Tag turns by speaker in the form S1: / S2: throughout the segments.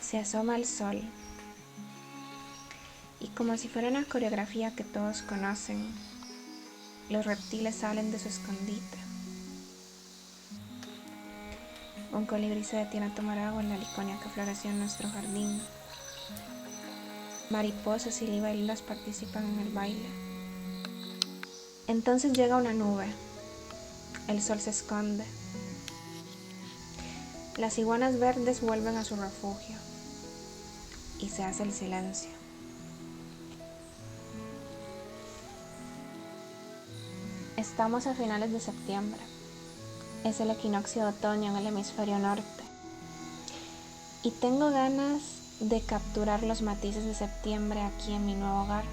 S1: Se asoma el sol y como si fuera una coreografía que todos conocen, los reptiles salen de su escondite. Un colibrí se detiene a tomar agua en la liconia que floreció en nuestro jardín. Mariposas y libélulas participan en el baile. Entonces llega una nube. El sol se esconde. Las iguanas verdes vuelven a su refugio y se hace el silencio. Estamos a finales de septiembre. Es el equinoccio de otoño en el hemisferio norte. Y tengo ganas de capturar los matices de septiembre aquí en mi nuevo hogar.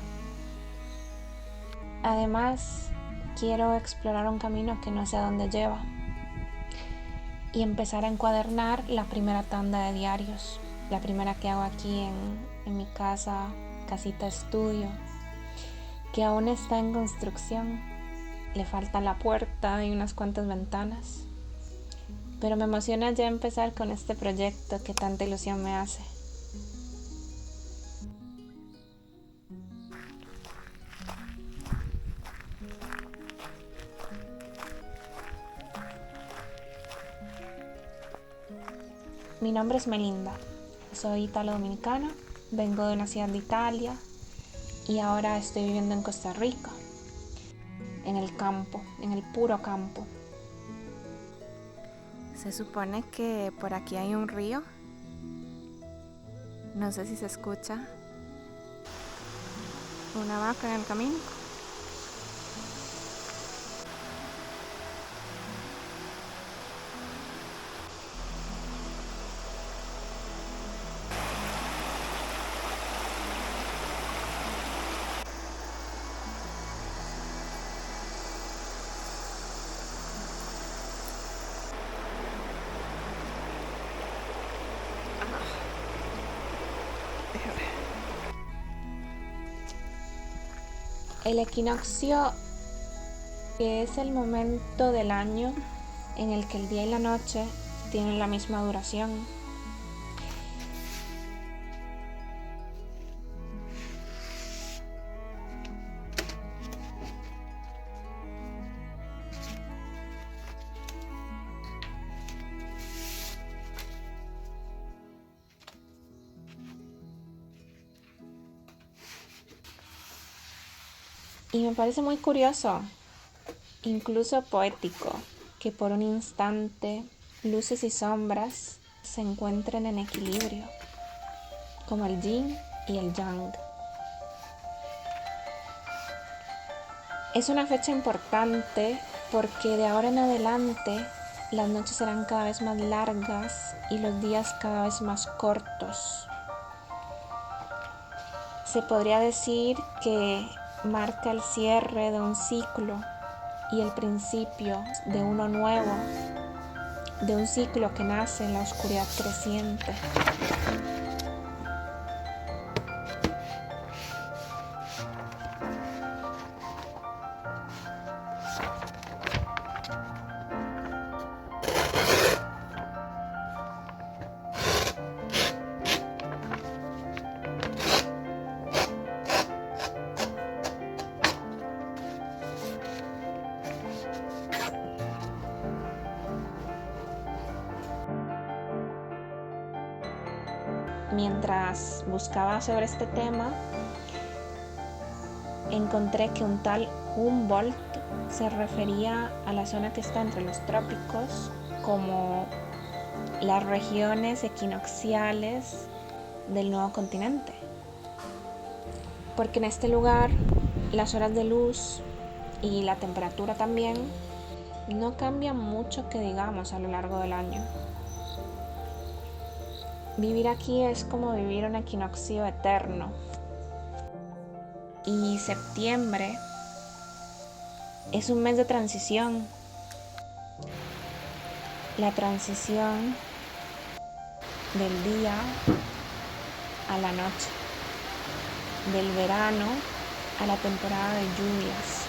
S1: Además, quiero explorar un camino que no sé a dónde lleva y empezar a encuadernar la primera tanda de diarios, la primera que hago aquí en mi casita estudio, que aún está en construcción. Le falta la puerta y unas cuantas ventanas, pero me emociona ya empezar con este proyecto que tanta ilusión me hace. Mi nombre es Melinda, soy italo-dominicana, vengo de una ciudad de Italia y ahora estoy viviendo en Costa Rica, en el campo, en el puro campo. Se supone que por aquí hay un río, no sé si se escucha una vaca en el camino. El equinoccio es el momento del año en el que el día y la noche tienen la misma duración. Y me parece muy curioso, incluso poético, que por un instante luces y sombras se encuentren en equilibrio, como el yin y el yang. Es una fecha importante porque de ahora en adelante las noches serán cada vez más largas y los días cada vez más cortos. Se podría decir que marca el cierre de un ciclo y el principio de uno nuevo, de un ciclo que nace en la oscuridad creciente. Mientras buscaba sobre este tema, encontré que un tal Humboldt se refería a la zona que está entre los trópicos como las regiones equinocciales del nuevo continente, porque en este lugar las horas de luz y la temperatura también no cambian mucho que digamos a lo largo del año. Vivir aquí es como vivir un equinoccio eterno. Y septiembre es un mes de transición. La transición del día a la noche, del verano a la temporada de lluvias.